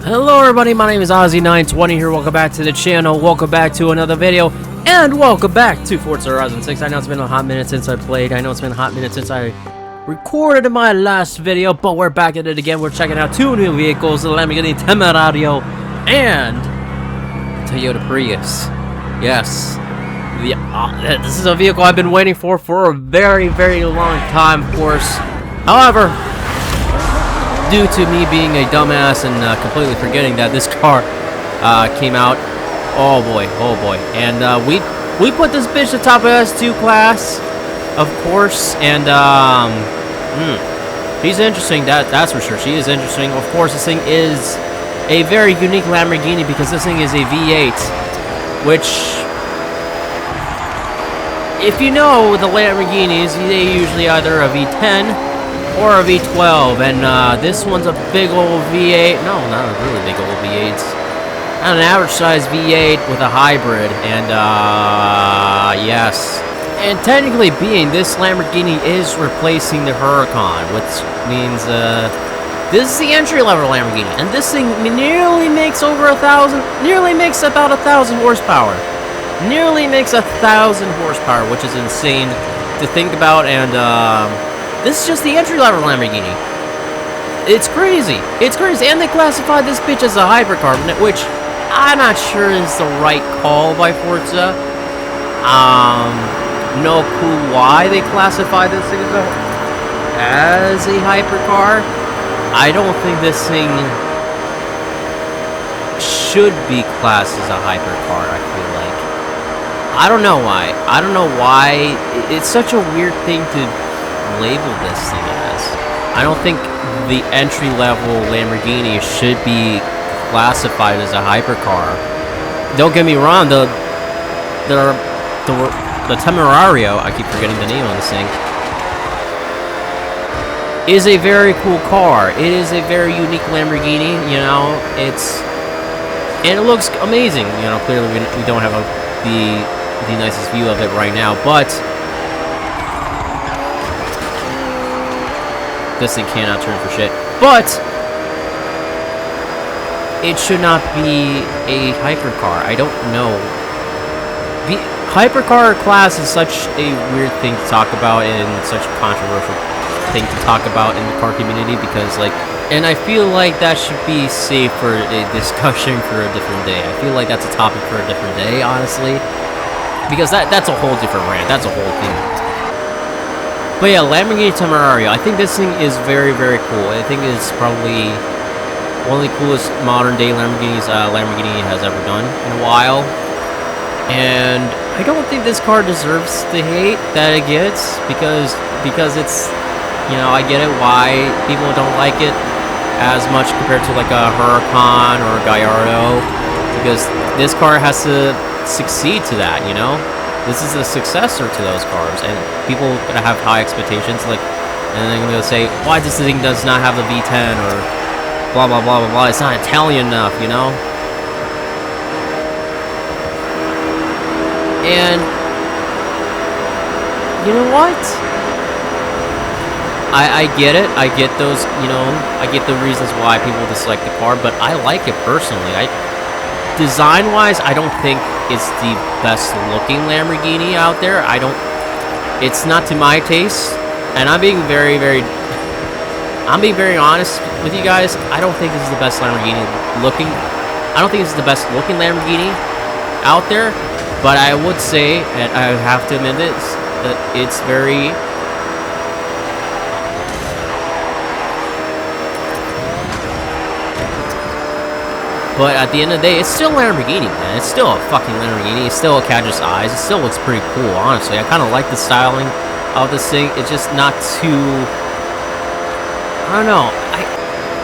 Hello everybody, my name is Ozzy920 here, welcome back to the channel, welcome back to another video, and welcome back to Forza Horizon 6. I know it's been a hot minute since I played, I know it's been a hot minute since I recorded my last video, but we're back at it again. We're checking out two new vehicles, the Lamborghini Temerario and Toyota Prius. Yes, this is a vehicle I've been waiting for a very, very long time, of course. However, due to me being a dumbass and completely forgetting that this car came out, oh boy, and we put this bitch atop of S2 class, of course, and she's interesting. That's for sure. She is interesting. Of course, this thing is a very unique Lamborghini because this thing is a V8, which, if you know the Lamborghinis, they usually either a V10 or a V12, and this one's a big old V8. No, not a really big old V8. Not an average size V8 with a hybrid, and yes. And technically being, this Lamborghini is replacing the Huracan, which means this is the entry-level Lamborghini, and this thing nearly makes over about 1,000 horsepower. Nearly makes 1,000 horsepower, which is insane to think about, and this is just the entry-level Lamborghini. It's crazy. It's crazy. And they classified this bitch as a hypercar, which I'm not sure is the right call by Forza. No clue why they classified this thing as a hypercar. I don't think this thing should be classed as a hypercar, I feel like. I don't know why. I don't know why. It's such a weird thing to label this thing as. I don't think the entry-level Lamborghini should be classified as a hypercar. Don't get me wrong, the Temerario, I keep forgetting the name on this thing, is a very cool car. It is a very unique Lamborghini, you know, and it looks amazing. You know, clearly we don't have the nicest view of it right now, but this thing cannot turn for shit. But it should not be a hypercar. I don't know. The hypercar class is such a weird thing to talk about and such a controversial thing to talk about in the car community because, like, and I feel like that should be saved for a discussion for a different day. I feel like that's a topic for a different day, honestly, because that's a whole different rant. That's a whole thing. But yeah, Lamborghini Temerario, I think this thing is very, very cool. I think it's probably one of the coolest modern-day Lamborghinis Lamborghini has ever done in a while. And I don't think this car deserves the hate that it gets, because it's, you know, I get it why people don't like it as much compared to like a Huracan or a Gallardo, because this car has to succeed to that, you know? This is a successor to those cars, and people are gonna have high expectations, like, and they're gonna say, why this thing does not have the V10, or blah blah blah blah blah, it's not Italian enough, you know? And you know what? I get it, I get those, you know, I get the reasons why people dislike the car, but I like it personally. Design-wise, I don't think it's the best-looking Lamborghini out there. It's not to my taste, and I'm being very, very honest with you guys. I don't think this is the best Lamborghini looking. I don't think this is the best-looking Lamborghini out there, but I would say, and I have to admit this, that it's very. But at the end of the day, it's still a Lamborghini, man. It's still a fucking Lamborghini. It's still a catches eyes. It still looks pretty cool, honestly. I kind of like the styling of this thing. It's just not too. I don't know.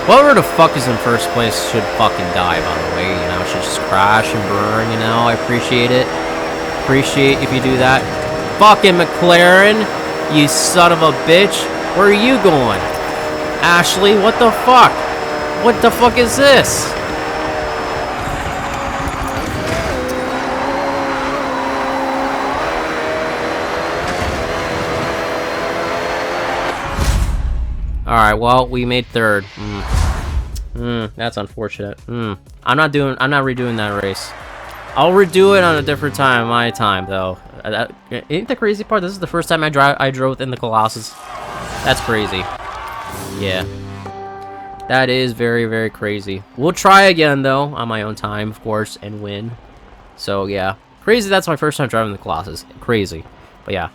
Whoever the fuck is in first place should fucking die, by the way. You know, should just crash and burn, you know. I appreciate it. Appreciate if you do that. Fucking McLaren, you son of a bitch. Where are you going? Ashley, what the fuck? What the fuck is this? Alright, well, we made third. That's unfortunate. I'm not redoing that race. I'll redo it on a different time, my time, though. Ain't the crazy part? This is the first time I drove in the Colossus. That's crazy. Yeah. That is very, very crazy. We'll try again, though, on my own time, of course, and win. So, yeah. Crazy, that's my first time driving the Colossus. Crazy. But, yeah.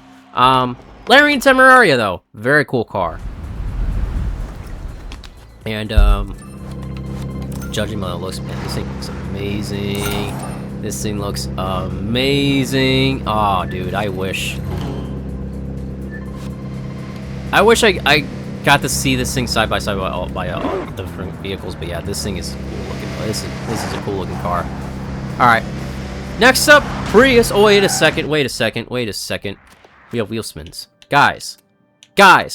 Larian Temeraria, though. Very cool car. And, judging by the looks, man, this thing looks amazing. This thing looks amazing. Oh, dude, I wish I got to see this thing side by side by all different vehicles. But yeah, this thing is cool looking. This is a cool looking car. All right, next up, Prius. Oh, wait a second. We have wheel spins, guys.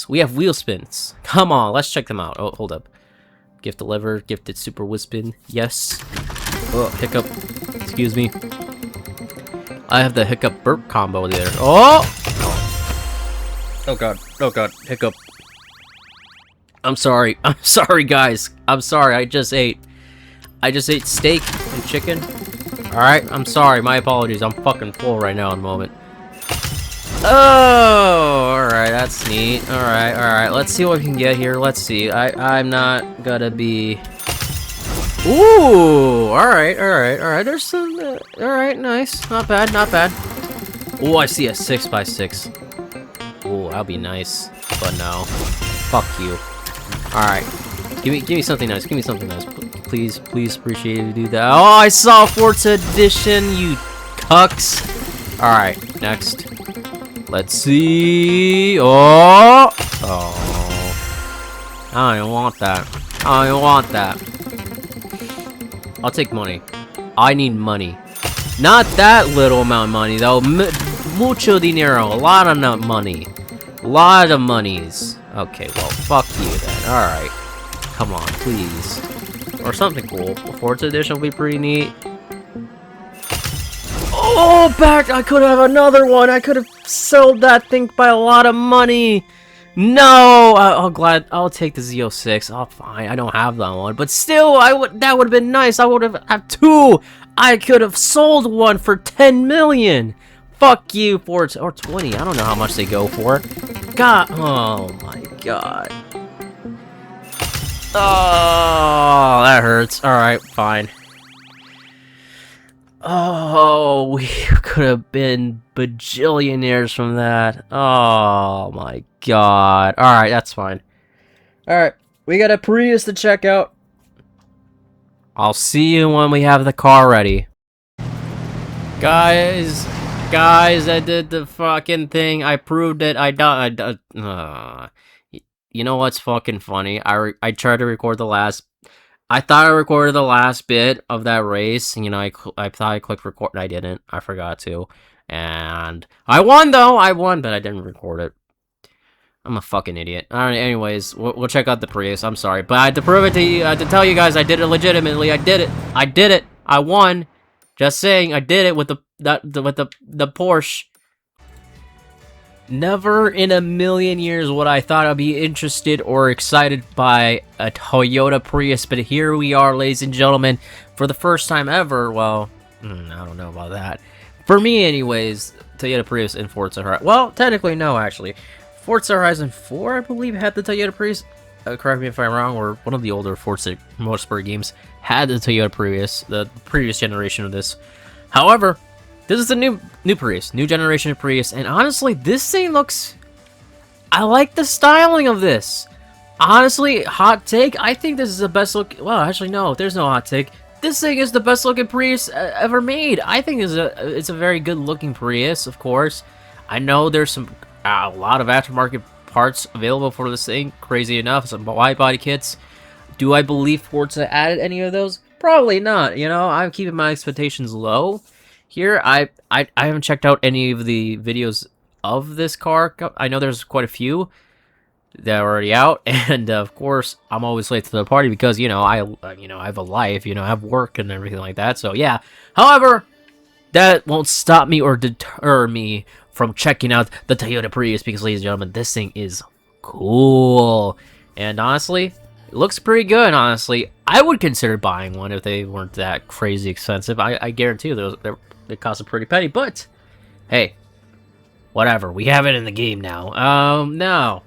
We have wheel spins. Come on, let's check them out. Oh, hold up. Gift delivered. Gifted super whiz spin. Yes. Oh, hiccup. Excuse me. I have the hiccup burp combo there. Oh! Oh god. Oh god. Hiccup. I'm sorry. I'm sorry, guys. I'm sorry. I just ate steak and chicken. Alright, I'm sorry. My apologies. I'm fucking full right now in a moment. Oh, alright, that's neat. Alright, let's see what we can get here. Let's see. I'm not gonna be... Ooh, alright. There's some... alright, nice. Not bad. Oh, I see a 6x6. Ooh, that'll be nice. But no. Fuck you. Alright. Give me something nice. Please appreciate it to do that. Oh, I saw Forza Edition, you cucks. Alright, next. Let's see. Oh! I don't want that. I'll take money. I need money. Not that little amount of money, though. Mucho dinero. A lot of money. A lot of monies. Okay, well, fuck you then. Alright. Come on, please. Or something cool. Forza Edition will be pretty neat. Oh, back! I could have another one. I could have sold that thing by a lot of money. No, I'll take the Z06. Oh, fine. I don't have that one, but still, that would have been nice. I would have two. I could have sold one for 10 million. Fuck you, Forza, or 20. I don't know how much they go for. God, oh my god. Oh, that hurts. All right, fine. Oh, we could have been bajillionaires from that. Oh my god. Alright, that's fine. Alright, we got a Prius to check out. I'll see you when we have the car ready. Guys, I did the fucking thing. I proved it. You know what's fucking funny? I tried to record the last... I thought I recorded the last bit of that race. You know, I thought I clicked record. I didn't. I forgot to. And I won, though. I won, but I didn't record it. I'm a fucking idiot. Alright, anyways, we'll check out the Prius. I'm sorry. But I had to prove it to you, to tell you guys I did it legitimately. I did it. I won. Just saying, I did it with the Porsche. Never in a million years would I thought I'd be interested or excited by a Toyota Prius, but here we are, ladies and gentlemen, for the first time ever. Well, I don't know about that. For me, anyways, Toyota Prius in Forza Horizon. Well, technically, no, actually. Forza Horizon 4, I believe, had the Toyota Prius. Correct me if I'm wrong, or one of the older Forza Motorsport games had the Toyota Prius, the previous generation of this. However, this is a new Prius, new generation of Prius, and honestly, this thing looks... I like the styling of this. Honestly, hot take, I think this is the best look... Well, actually, no, there's no hot take. This thing is the best looking Prius ever made. I think it's a very good looking Prius, of course. I know there's a lot of aftermarket parts available for this thing, crazy enough, some wide body kits. Do I believe Forza added any of those? Probably not, you know, I'm keeping my expectations low. Here, I haven't checked out any of the videos of this car. I know there's quite a few that are already out, and of course, I'm always late to the party because, you know, I have a life, you know, I have work and everything like that, so yeah. However, that won't stop me or deter me from checking out the Toyota Prius because, ladies and gentlemen, this thing is cool. And honestly, it looks pretty good, honestly. I would consider buying one if they weren't that crazy expensive. I guarantee you they cost a pretty penny, but hey, whatever. We have it in the game now. Now,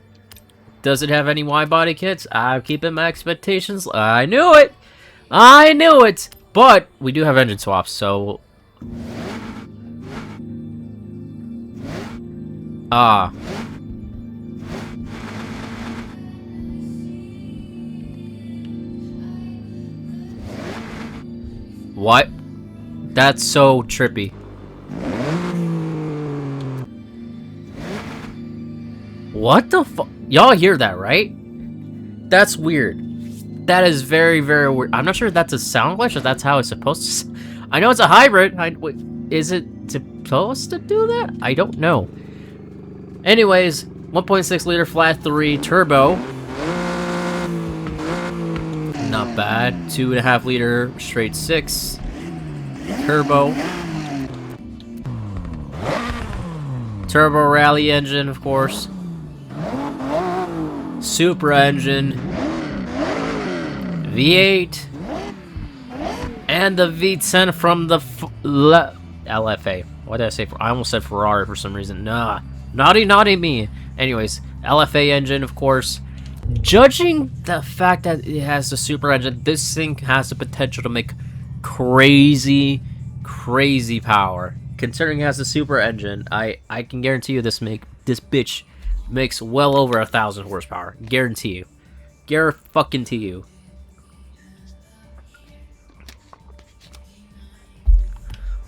does it have any wide body kits? I'm keeping my expectations. I knew it! I knew it! But we do have engine swaps, so... What? That's so trippy. What the fuck? Y'all hear that, right? That's weird. That is very, very weird. I'm not sure if that's a sound glitch or that's how it's supposed to... I know it's a hybrid. Wait, is it supposed to do that? I don't know. Anyways, 1.6 liter flat 3 turbo. Not bad. 2.5 liter straight 6 turbo. Turbo rally engine, of course. Super engine. V8. And the V10 from the LFA. What did I say? I almost said Ferrari for some reason. Nah. Naughty me. Anyways, LFA engine, of course. Judging the fact that it has the super engine, this thing has the potential to make crazy power. Considering it has the super engine, I can guarantee you this bitch makes well over 1,000 horsepower. Guarantee you. Guarantee you.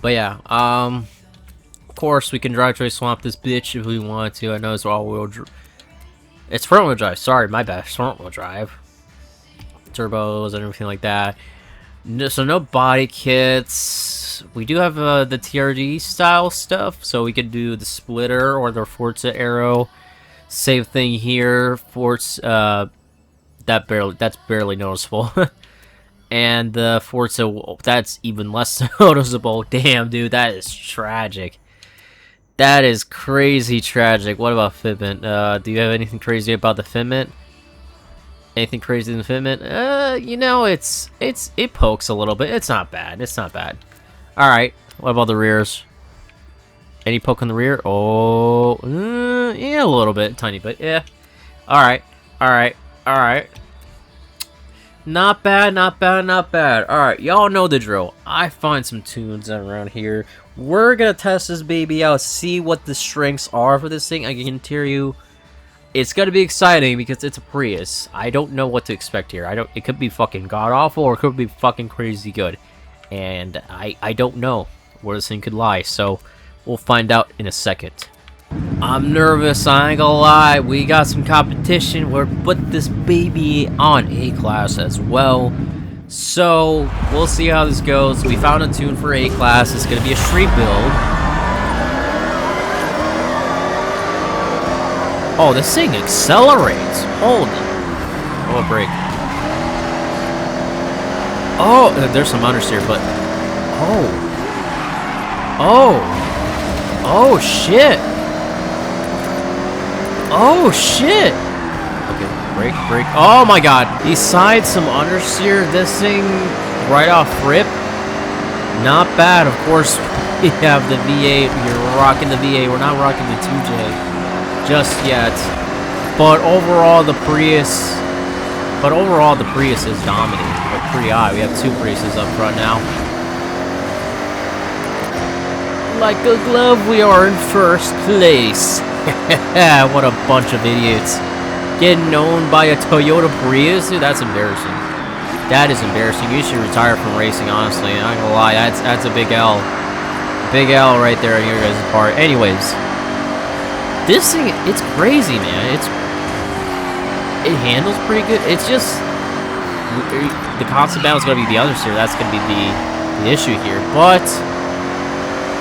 But yeah, of course we can drivetrain swap this bitch if we want to. I know it's all-wheel drive. It's front-wheel drive. Sorry, my bad. Front-wheel drive. Turbos and everything like that. So no body kits. We do have the TRD style stuff, so we could do the splitter or the Forza Aero. Same thing here. Forza, that's barely noticeable. And the Forza, that's even less noticeable. Damn, dude, that is tragic. That is crazy tragic. What about fitment? Do you have anything crazy about the fitment? Anything crazy in the fitment? You know, it pokes a little bit. It's not bad. It's not bad. All right. What about the rears? Any poke on the rear? Oh, yeah, a little bit, tiny bit. Yeah. All right. All right. All right. Not bad, not bad, not bad. Alright, y'all know the drill. I find some tunes around here. We're gonna test this baby out, see what the strengths are for this thing. I can tell you, it's gonna be exciting because it's a Prius. I don't know what to expect here. It could be fucking god-awful or it could be fucking crazy good. And I don't know where this thing could lie, so we'll find out in a second. I'm nervous, I ain't gonna lie. We got some competition. We're put this baby on A-Class as well. So, we'll see how this goes. We found a tune for A-Class. It's gonna be a street build. Oh, this thing accelerates. Hold it. Oh, a brake. Oh, there's some understeer, but... Oh. Oh. Oh, shit. Oh, shit! Okay, brake. Oh my god! Besides some understeer, this thing right off rip, not bad. Of course, we have the V8. We're rocking the V8. We're not rocking the 2J just yet. But overall, the Prius is dominating. But pretty high. We have two Priuses up front now. Like a glove, we are in first place. What a bunch of idiots. Getting owned by a Toyota Prius? Dude, that's embarrassing. That is embarrassing. You should retire from racing, honestly. I'm not gonna lie, that's a big L. Big L right there on your guys' part. Anyways. This thing, it's crazy, man. It handles pretty good. It's just... the constant battle is gonna be the understeer. That's gonna be the issue here. But...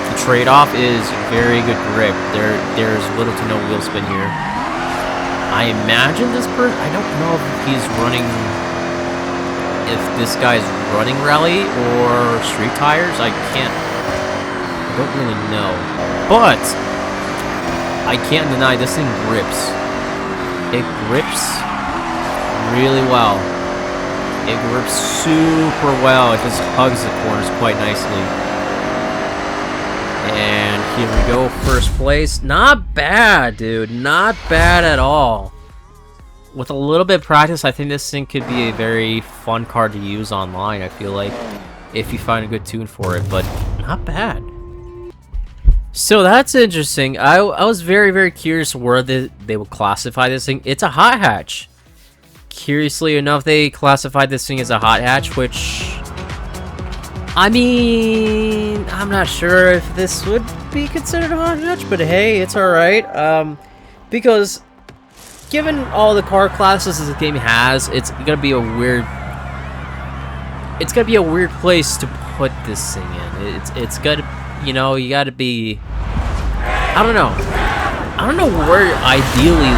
the trade-off is very good grip. There's little to no wheel spin here. I imagine this person... I don't know if he's running... if this guy's running rally or street tires. I don't really know. But I can't deny this thing grips. It grips really well. It grips super well. It just hugs the corners quite nicely. And here we go, first place. Not bad, dude. Not bad at all. With a little bit of practice, I think this thing could be a very fun car to use online, I feel like, if you find a good tune for it, but not bad. So that's interesting. I was very, very curious where they would classify this thing. It's a hot hatch. Curiously enough, they classified this thing as a hot hatch, which, I mean, I'm not sure if this would be considered a hot hatch, but hey, it's alright. Because given all the car classes this game has, it's gonna be a weird place to put this thing in. It's gotta, you know, you gotta be, I don't know where ideally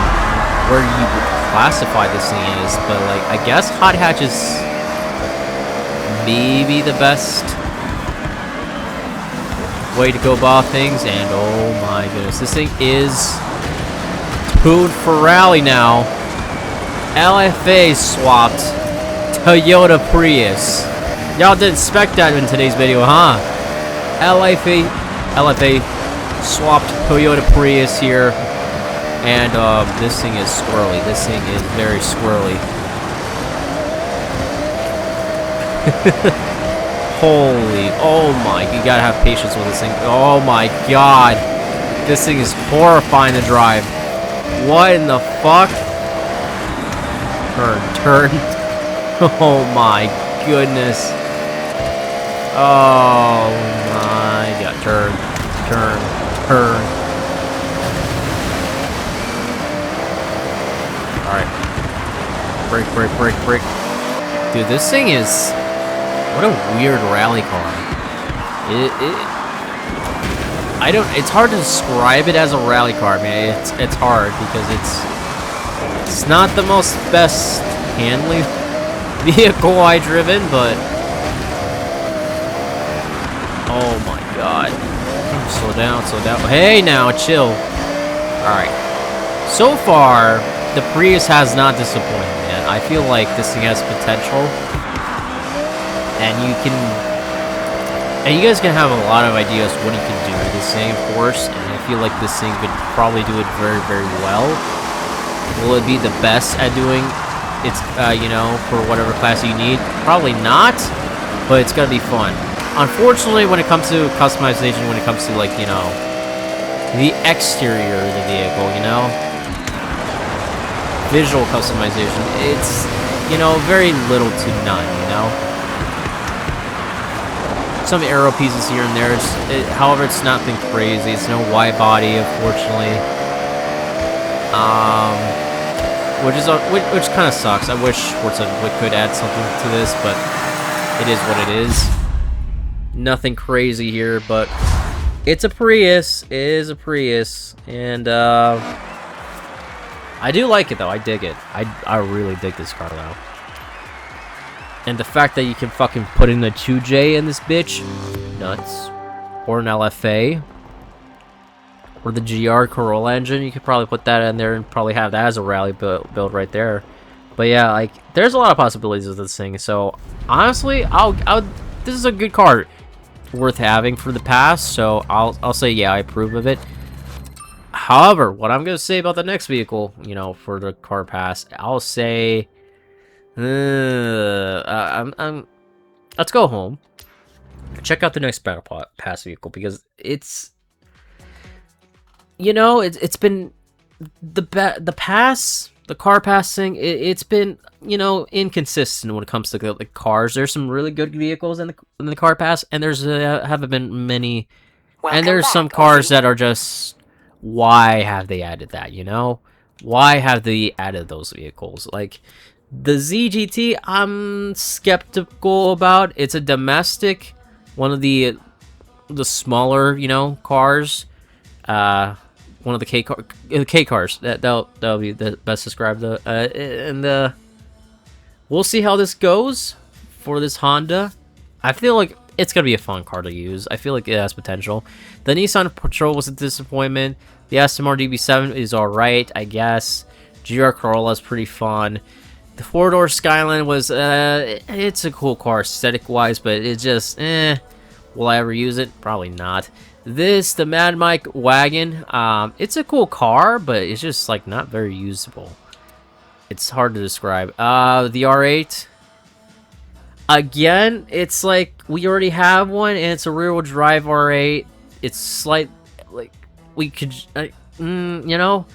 where you would classify this thing is, but like, I guess hot hatch is maybe the best way to go about things. And oh my goodness, this thing is tuned for rally now. LFA swapped Toyota Prius. Y'all didn't expect that in today's video, huh? LFA swapped Toyota Prius here. And this thing is squirrely. This thing is very squirrely. Holy, oh my, you gotta have patience with this thing. Oh my god. This thing is horrifying to drive. What in the fuck? Turn. Oh my goodness. Oh my god. Turn. Alright. Brake. Dude, this thing is... what a weird rally car. It's hard to describe it as a rally car, man. It's hard because it's not the most best handling vehicle I've driven, but oh my god. Slow down. Hey now, chill. Alright. So far, the Prius has not disappointed, man. I feel like this thing has potential. And you guys can have a lot of ideas what you can do with this thing, of course, and I feel like this thing could probably do it very, very well. Will it be the best at doing it's, you know, for whatever class you need? Probably not, but it's gonna be fun. Unfortunately, when it comes to customization, when it comes to, like, you know, the exterior of the vehicle, you know, visual customization, it's, you know, very little to none, you know. Some aero pieces here and there. However, it's nothing crazy. It's no wide body, unfortunately. Which kind of sucks. I wish Forza could add something to this, but it is what it is. Nothing crazy here, but it's a Prius. It is a Prius, and I do like it though. I dig it. I really dig this car though. And the fact that you can fucking put in a 2J in this bitch, nuts. Or an LFA. Or the GR Corolla engine, you could probably put that in there and probably have that as a rally build right there. But yeah, like, there's a lot of possibilities with this thing. So, honestly, this is a good car worth having for the past. So, I'll say, yeah, I approve of it. However, what I'm going to say about the next vehicle, you know, for the car pass, I'll say... let's go home. Check out the next battle pass vehicle because it's, you know, it's been the car pass thing. It's been, you know, inconsistent when it comes to the cars. There's some really good vehicles in the car pass, and there's haven't been many. And there's some cars that are just, why have they added that? You know, why have they added those vehicles? Like. The ZGT, I'm skeptical about. It's a domestic, one of the smaller, you know, cars. One of the K cars. That'll be the best described. And we'll see how this goes for this Honda. I feel like it's gonna be a fun car to use. I feel like it has potential. The Nissan Patrol was a disappointment. The SMR DB7 is all right, I guess. GR Corolla is pretty fun. The four-door Skyline was, it's a cool car aesthetic-wise, but it just, will I ever use it? Probably not. This, the Mad Mike wagon, it's a cool car, but it's just, like, not very usable. It's hard to describe. The R8, again, it's like, we already have one, and it's a rear-wheel drive R8. It's slight, like, we could, you know,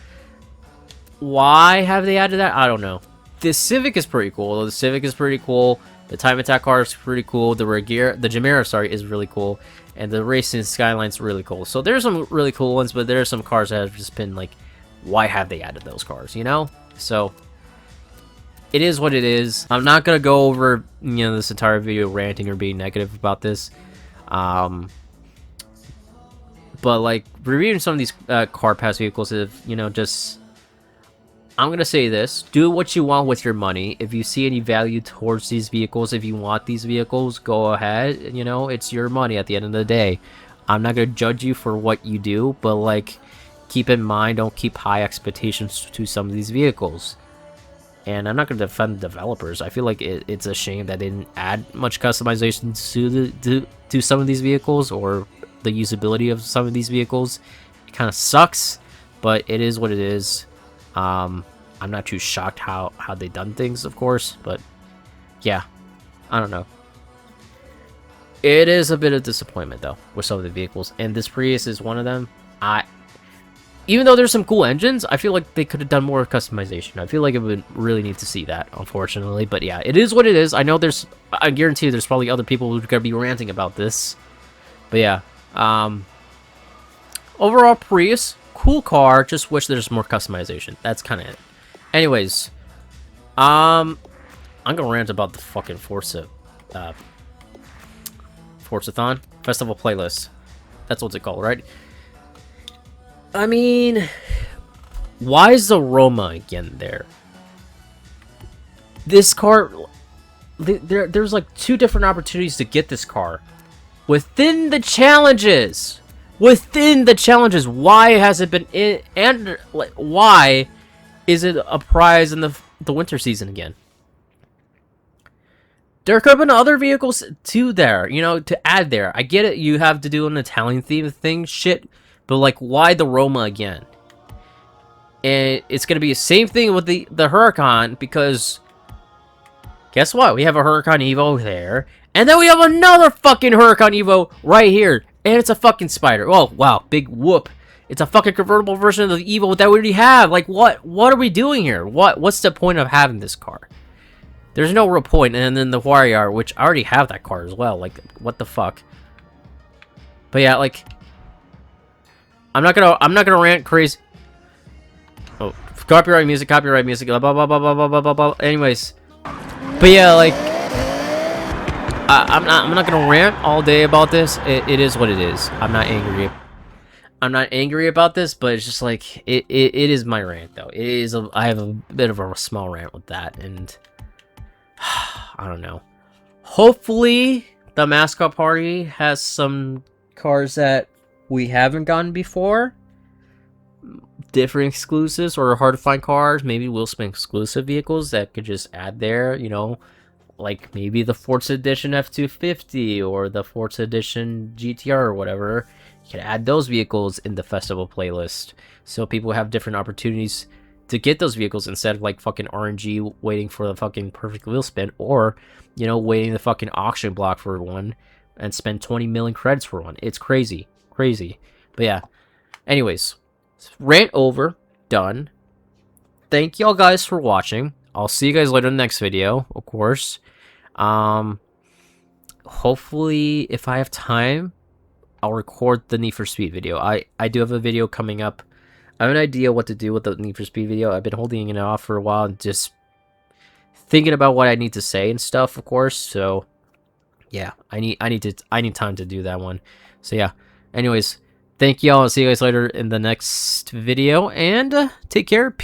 why have they added that? I don't know. The Civic is pretty cool. The Civic is pretty cool. The Time Attack car is pretty cool. The Chimera, sorry, is really cool. And the Racing Skyline's really cool. So there's some really cool ones, but there are some cars that have just been like, why have they added those cars, you know? So it is what it is. I'm not going to go over, you know, this entire video ranting or being negative about this. But like reviewing some of these car pass vehicles, if, you know, just... I'm going to say this, do what you want with your money. If you see any value towards these vehicles, if you want these vehicles, go ahead. You know, it's your money at the end of the day. I'm not going to judge you for what you do, but like, keep in mind, don't keep high expectations to some of these vehicles. And I'm not going to defend the developers. I feel like it's a shame that they didn't add much customization to some of these vehicles, or the usability of some of these vehicles. It kind of sucks, but it is what it is. I'm not too shocked how they done things, of course, but yeah, I don't know. It is a bit of disappointment though with some of the vehicles, and this Prius is one of them. Even though there's some cool engines, I feel like they could have done more customization. I feel like it would really need to see that, unfortunately. But yeah, it is what it is. I know I guarantee there's probably other people who are gonna be ranting about this. But yeah, overall Prius. Cool car, just wish there's more customization. That's kind of it. Anyways, I'm gonna rant about the fucking Forzathon Festival playlist. That's what's it called, right? I mean, why is the Roma again there? This car, there's like 2 different opportunities to get this car within the challenges. Why has it been in, and like, why is it a prize in the winter season again? There could have been other vehicles too there, you know, to add there. I get it, you have to do an Italian theme thing, shit, but like, why the Roma again? And it's gonna be the same thing with the Huracan, because guess what? We have a Huracan Evo there, and then we have another fucking Huracan Evo right here. And it's a fucking spider. Oh, wow. Big whoop. It's a fucking convertible version of the Evo that we already have. Like, what are we doing here? What's the point of having this car? There's no real point. And then the Warrior, which I already have that car as well. Like, what the fuck? But yeah, like, I'm not gonna rant crazy. Oh, copyright music, blah, blah, blah, blah, blah, blah, blah, blah, blah. Anyways. But yeah, like, I'm not gonna rant all day about this. It is what it is. I'm not angry about this, but it's just like it is my rant though. It is I have a bit of a small rant with that, and I don't know. Hopefully the mascot party has some cars that we haven't gotten before. Different exclusives or hard to find cars. Maybe we'll spend exclusive vehicles that could just add there, you know. Like maybe the Forza Edition F250 or the Forza Edition GTR or whatever. You can add those vehicles in the festival playlist, so people have different opportunities to get those vehicles instead of like fucking RNG waiting for the fucking perfect wheel spin, or, you know, waiting the fucking auction block for one and spend 20 million credits for one. It's crazy. But yeah, anyways, rant over, done. Thank y'all guys for watching. I'll see you guys later in the next video, of course. Hopefully, if I have time, I'll record the Need for Speed video. I do have a video coming up. I have an idea what to do with the Need for Speed video. I've been holding it off for a while and just thinking about what I need to say and stuff, of course. So yeah, I need time to do that one. So yeah. Anyways, thank y'all. I'll see you guys later in the next video, and take care. Peace.